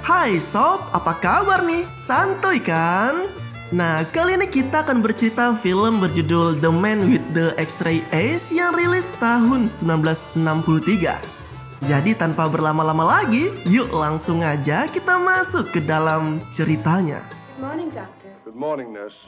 Hai sob, apa kabar nih? Santuy kan? Nah, kali ini kita akan bercerita film berjudul The Man with the X-Ray Eyes yang rilis tahun 1963. Jadi tanpa berlama-lama lagi, yuk langsung aja kita masuk ke dalam ceritanya. Good morning, doctor. Good morning, nurse.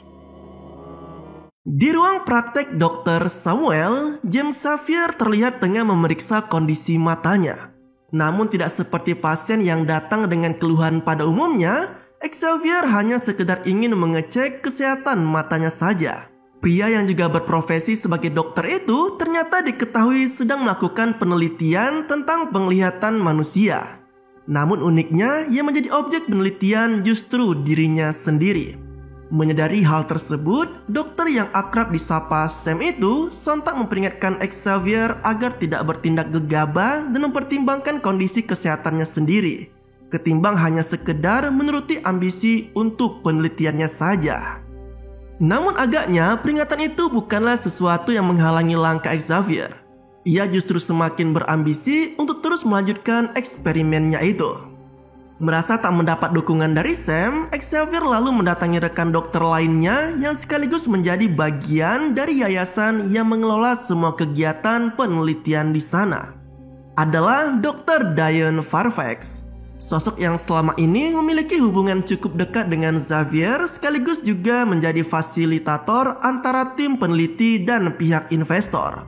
Di ruang praktek Dr. Samuel, James Xavier terlihat tengah memeriksa kondisi matanya. Namun tidak seperti pasien yang datang dengan keluhan pada umumnya, Xavier hanya sekedar ingin mengecek kesehatan matanya saja. Pria yang juga berprofesi sebagai dokter itu ternyata diketahui sedang melakukan penelitian tentang penglihatan manusia. Namun uniknya, yang menjadi objek penelitian justru dirinya sendiri. Menyadari hal tersebut, dokter yang akrab disapa Sam itu sontak memperingatkan Xavier agar tidak bertindak gegabah dan mempertimbangkan kondisi kesehatannya sendiri, ketimbang hanya sekedar menuruti ambisi untuk penelitiannya saja. Namun agaknya peringatan itu bukanlah sesuatu yang menghalangi langkah Xavier. Ia justru semakin berambisi untuk terus melanjutkan eksperimennya itu. Merasa tak mendapat dukungan dari Sam, Xavier lalu mendatangi rekan dokter lainnya yang sekaligus menjadi bagian dari yayasan yang mengelola semua kegiatan penelitian di sana. Adalah Dr. Diane Fairfax, sosok yang selama ini memiliki hubungan cukup dekat dengan Xavier sekaligus juga menjadi fasilitator antara tim peneliti dan pihak investor.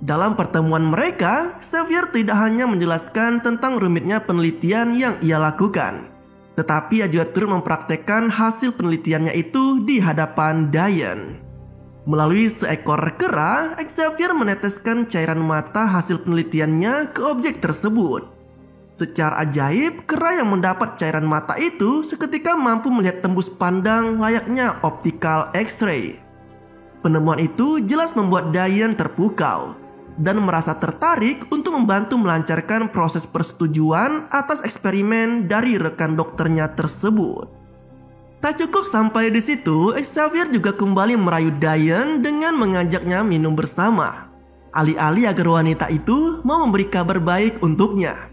Dalam pertemuan mereka, Xavier tidak hanya menjelaskan tentang rumitnya penelitian yang ia lakukan, tetapi ia juga turut mempraktekkan hasil penelitiannya itu di hadapan Diane. Melalui seekor kera, Xavier meneteskan cairan mata hasil penelitiannya ke objek tersebut. Secara ajaib, kera yang mendapat cairan mata itu seketika mampu melihat tembus pandang layaknya optical X-ray. Penemuan itu jelas membuat Diane terpukau dan merasa tertarik untuk membantu melancarkan proses persetujuan atas eksperimen dari rekan dokternya tersebut. Tak cukup sampai di situ, Xavier juga kembali merayu Diane dengan mengajaknya minum bersama, alih-alih agar wanita itu mau memberi kabar baik untuknya.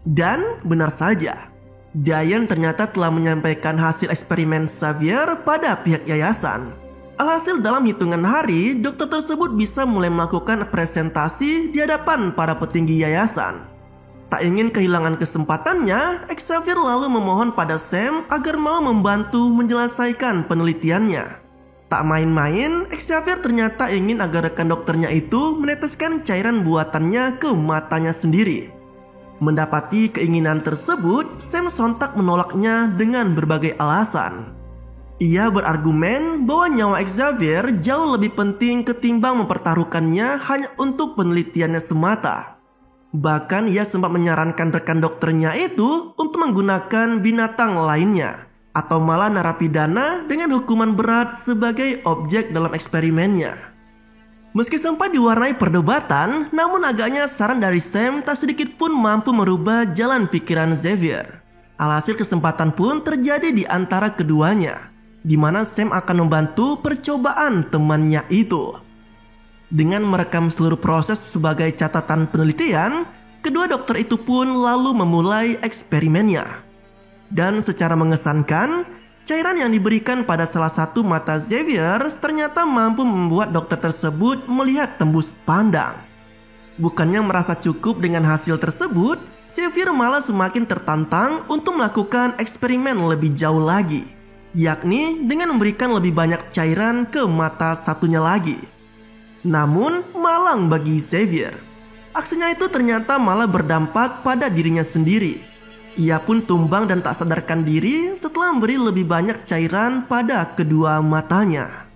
Dan benar saja, Diane ternyata telah menyampaikan hasil eksperimen Xavier pada pihak yayasan. Alhasil dalam hitungan hari, dokter tersebut bisa mulai melakukan presentasi di hadapan para petinggi yayasan. Tak ingin kehilangan kesempatannya, Xavier lalu memohon pada Sam agar mau membantu menyelesaikan penelitiannya. Tak main-main, Xavier ternyata ingin agar rekan dokternya itu meneteskan cairan buatannya ke matanya sendiri. Mendapati keinginan tersebut, Sam sontak menolaknya dengan berbagai alasan. Ia berargumen bahwa nyawa Xavier jauh lebih penting ketimbang mempertaruhkannya hanya untuk penelitiannya semata. Bahkan ia sempat menyarankan rekan dokternya itu untuk menggunakan binatang lainnya, atau malah narapidana dengan hukuman berat sebagai objek dalam eksperimennya. Meski sempat diwarnai perdebatan, namun agaknya saran dari Sam tak sedikit pun mampu merubah jalan pikiran Xavier. Alhasil kesempatan pun terjadi di antara keduanya, di mana Sam akan membantu percobaan temannya itu. Dengan merekam seluruh proses sebagai catatan penelitian, kedua dokter itu pun lalu memulai eksperimennya. Dan secara mengesankan, cairan yang diberikan pada salah satu mata Xavier ternyata mampu membuat dokter tersebut melihat tembus pandang. Bukannya merasa cukup dengan hasil tersebut, Xavier malah semakin tertantang untuk melakukan eksperimen lebih jauh lagi, yakni dengan memberikan lebih banyak cairan ke mata satunya lagi. Namun malang bagi Xavier, aksinya itu ternyata malah berdampak pada dirinya sendiri. Ia pun tumbang dan tak sadarkan diri setelah memberi lebih banyak cairan pada kedua matanya.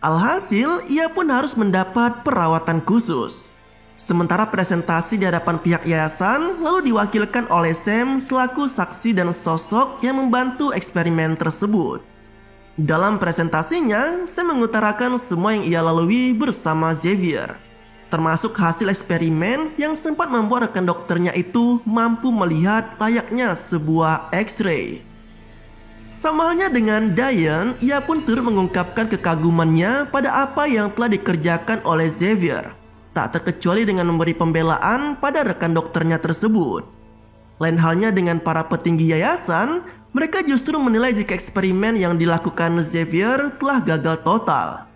Alhasil, ia pun harus mendapat perawatan khusus. Sementara presentasi di hadapan pihak yayasan lalu diwakilkan oleh Sam selaku saksi dan sosok yang membantu eksperimen tersebut. Dalam presentasinya, Sam mengutarakan semua yang ia lalui bersama Xavier, termasuk hasil eksperimen yang sempat membuat rekan dokternya itu mampu melihat layaknya sebuah X-ray. Sama halnya dengan Diane, ia pun turut mengungkapkan kekagumannya pada apa yang telah dikerjakan oleh Xavier, tak terkecuali dengan memberi pembelaan pada rekan dokternya tersebut. Lain halnya dengan para petinggi yayasan, mereka justru menilai jika eksperimen yang dilakukan Xavier telah gagal total.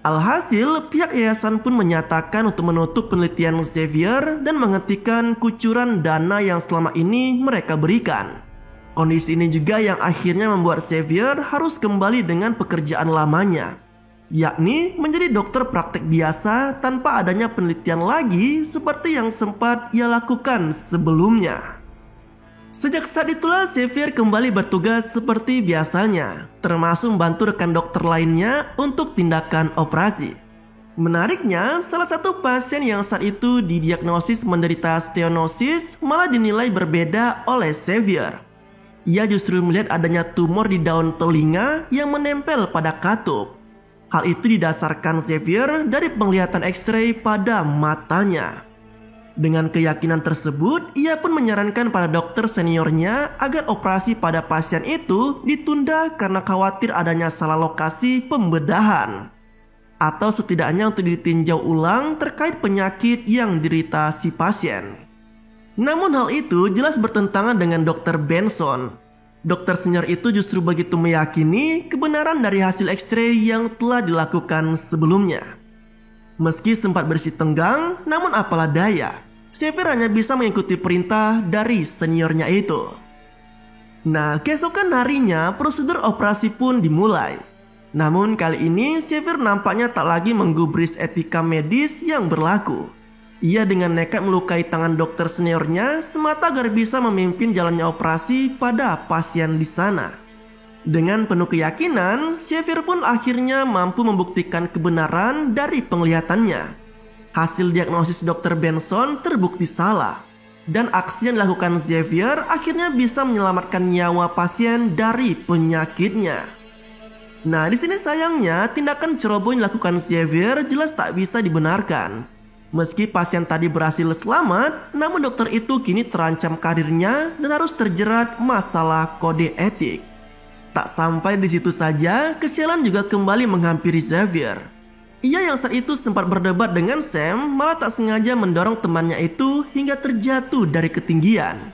Alhasil, pihak yayasan pun menyatakan untuk menutup penelitian Xavier dan menghentikan kucuran dana yang selama ini mereka berikan. Kondisi ini juga yang akhirnya membuat Xavier harus kembali dengan pekerjaan lamanya, yakni menjadi dokter praktek biasa tanpa adanya penelitian lagi seperti yang sempat ia lakukan sebelumnya. Sejak saat itulah Xavier kembali bertugas seperti biasanya, termasuk membantu rekan dokter lainnya untuk tindakan operasi. Menariknya, salah satu pasien yang saat itu didiagnosis menderita stenosis malah dinilai berbeda oleh Xavier. Ia justru melihat adanya tumor di daun telinga yang menempel pada katup. Hal itu didasarkan Xavier dari penglihatan X-ray pada matanya. Dengan keyakinan tersebut, ia pun menyarankan pada dokter seniornya agar operasi pada pasien itu ditunda karena khawatir adanya salah lokasi pembedahan, atau setidaknya untuk ditinjau ulang terkait penyakit yang diderita si pasien. Namun hal itu jelas bertentangan dengan Dr. Benson. Dokter senior itu justru begitu meyakini kebenaran dari hasil X-ray yang telah dilakukan sebelumnya. Meski sempat bersih tenggang, namun apalah daya, Xavier hanya bisa mengikuti perintah dari seniornya itu. Nah, keesokan harinya prosedur operasi pun dimulai. Namun kali ini Xavier nampaknya tak lagi menggubris etika medis yang berlaku. Ia dengan nekat melukai tangan dokter seniornya semata agar bisa memimpin jalannya operasi pada pasien di sana. Dengan penuh keyakinan, Xavier pun akhirnya mampu membuktikan kebenaran dari penglihatannya. Hasil diagnosis Dr. Benson terbukti salah, dan aksi yang dilakukan Xavier akhirnya bisa menyelamatkan nyawa pasien dari penyakitnya. Nah, di sini sayangnya tindakan ceroboh yang dilakukan Xavier jelas tak bisa dibenarkan. Meski pasien tadi berhasil selamat, namun dokter itu kini terancam karirnya dan harus terjerat masalah kode etik. Tak sampai di situ saja, kesialan juga kembali menghampiri Xavier. Ia yang saat itu sempat berdebat dengan Sam malah tak sengaja mendorong temannya itu hingga terjatuh dari ketinggian.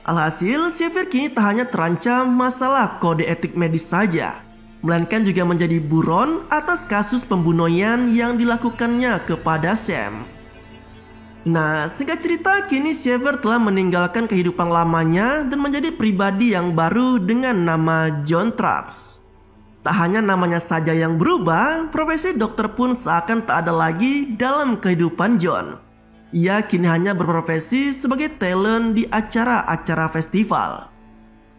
Alhasil, Xavier kini tak hanya terancam masalah kode etik medis saja, melainkan juga menjadi buron atas kasus pembunuhan yang dilakukannya kepada Sam. Nah, singkat cerita, kini Xavier telah meninggalkan kehidupan lamanya dan menjadi pribadi yang baru dengan nama John Traps. Tak hanya namanya saja yang berubah, profesi dokter pun seakan tak ada lagi dalam kehidupan John. Ia kini hanya berprofesi sebagai talent di acara-acara festival.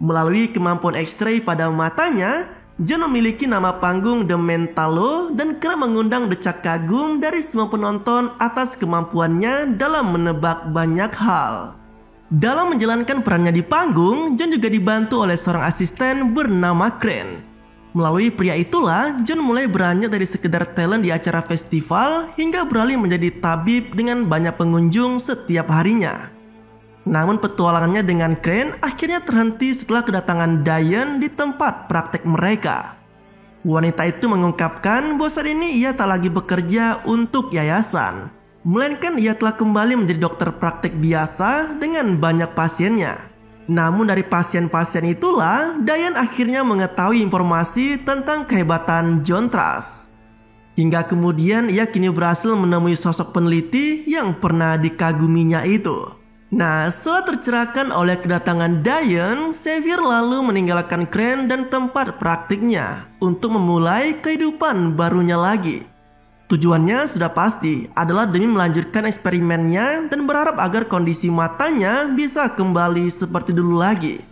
Melalui kemampuan X-ray pada matanya, John memiliki nama panggung The Mentalo dan kerap mengundang decak kagum dari semua penonton atas kemampuannya dalam menebak banyak hal. Dalam menjalankan perannya di panggung, John juga dibantu oleh seorang asisten bernama Crane. Melalui pria itulah, John mulai beranjak dari sekedar talent di acara festival hingga beralih menjadi tabib dengan banyak pengunjung setiap harinya. Namun petualangannya dengan Crane akhirnya terhenti setelah kedatangan Diane di tempat praktek mereka. Wanita itu mengungkapkan bahwa saat ini ia tak lagi bekerja untuk yayasan, melainkan ia telah kembali menjadi dokter praktek biasa dengan banyak pasiennya. Namun dari pasien-pasien itulah Diane akhirnya mengetahui informasi tentang kehebatan John Traps. Hingga kemudian ia kini berhasil menemui sosok peneliti yang pernah dikaguminya itu. Nah, setelah tercerahkan oleh kedatangan Diane, Xavier lalu meninggalkan Crane dan tempat praktiknya untuk memulai kehidupan barunya lagi. Tujuannya sudah pasti adalah demi melanjutkan eksperimennya dan berharap agar kondisi matanya bisa kembali seperti dulu lagi.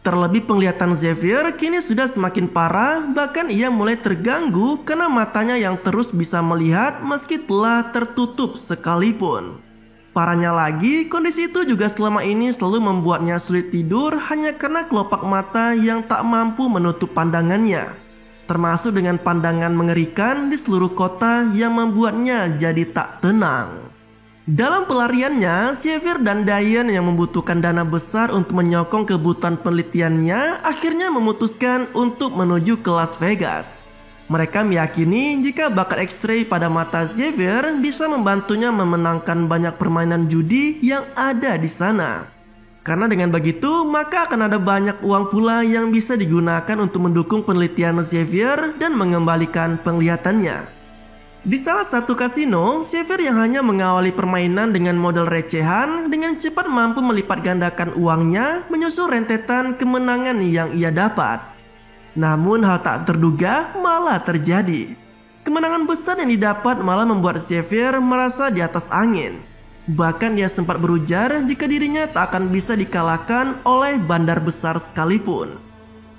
Terlebih penglihatan Xavier kini sudah semakin parah, bahkan ia mulai terganggu karena matanya yang terus bisa melihat meski telah tertutup sekalipun. Parahnya lagi, kondisi itu juga selama ini selalu membuatnya sulit tidur hanya karena kelopak mata yang tak mampu menutup pandangannya. Termasuk dengan pandangan mengerikan di seluruh kota yang membuatnya jadi tak tenang. Dalam pelariannya, Xavier dan Diane yang membutuhkan dana besar untuk menyokong kebutuhan penelitiannya akhirnya memutuskan untuk menuju ke Las Vegas. Mereka meyakini jika bakat X-ray pada mata Xavier bisa membantunya memenangkan banyak permainan judi yang ada di sana. Karena dengan begitu, maka akan ada banyak uang pula yang bisa digunakan untuk mendukung penelitian Xavier dan mengembalikan penglihatannya. Di salah satu kasino, Xavier yang hanya mengawali permainan dengan modal recehan dengan cepat mampu melipat gandakan uangnya menyusul rentetan kemenangan yang ia dapat. Namun hal tak terduga malah terjadi. Kemenangan besar yang didapat malah membuat Xavier merasa di atas angin. Bahkan ia sempat berujar jika dirinya tak akan bisa dikalahkan oleh bandar besar sekalipun.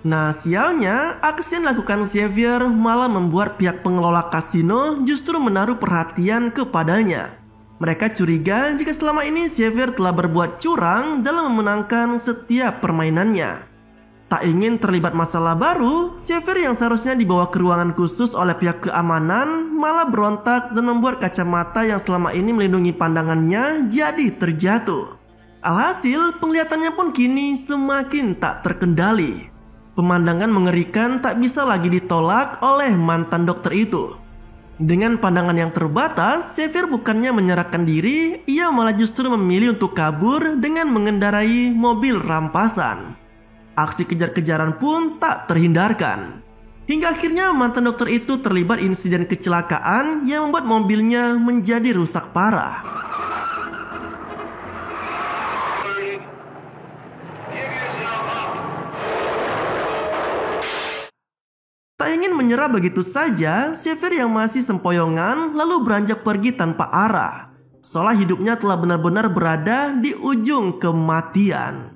Nah, sialnya, aksi yang dilakukan Xavier malah membuat pihak pengelola kasino justru menaruh perhatian kepadanya. Mereka curiga jika selama ini Xavier telah berbuat curang dalam memenangkan setiap permainannya. Tak ingin terlibat masalah baru, Xavier yang seharusnya dibawa ke ruangan khusus oleh pihak keamanan malah berontak dan membuat kacamata yang selama ini melindungi pandangannya jadi terjatuh. Alhasil, penglihatannya pun kini semakin tak terkendali. Pemandangan mengerikan tak bisa lagi ditolak oleh mantan dokter itu. Dengan pandangan yang terbatas, Xavier bukannya menyerahkan diri, ia malah justru memilih untuk kabur dengan mengendarai mobil rampasan. Aksi kejar-kejaran pun tak terhindarkan. Hingga akhirnya mantan dokter itu terlibat insiden kecelakaan yang membuat mobilnya menjadi rusak parah. Tak ingin menyerah begitu saja, Xavier yang masih sempoyongan lalu beranjak pergi tanpa arah. Seolah hidupnya telah benar-benar berada di ujung kematian.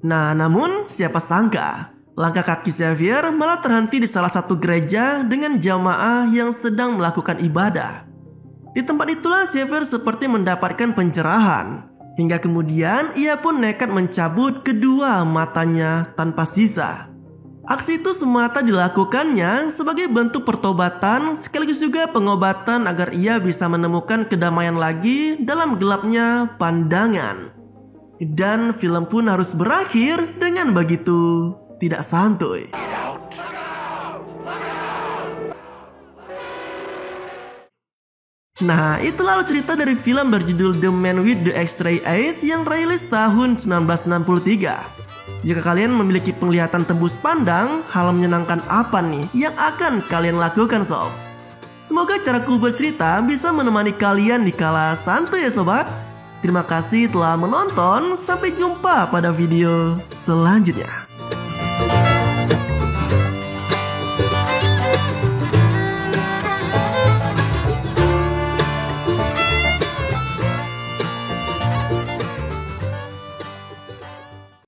Nah, namun siapa sangka langkah kaki Xavier malah terhenti di salah satu gereja dengan jamaah yang sedang melakukan ibadah. Di tempat itulah Xavier seperti mendapatkan pencerahan. Hingga kemudian ia pun nekat mencabut kedua matanya tanpa sisa. Aksi itu semata dilakukannya sebagai bentuk pertobatan sekaligus juga pengobatan agar ia bisa menemukan kedamaian lagi dalam gelapnya pandangan. Dan film pun harus berakhir dengan begitu tidak santuy. Nah, itulah cerita dari film berjudul The Man with the X-Ray Eyes yang rilis tahun 1963. Jika kalian memiliki penglihatan tembus pandang, hal menyenangkan apa nih yang akan kalian lakukan sob? Semoga caraku bercerita bisa menemani kalian di kala santuy ya sobat. Terima kasih telah menonton, sampai jumpa pada video selanjutnya.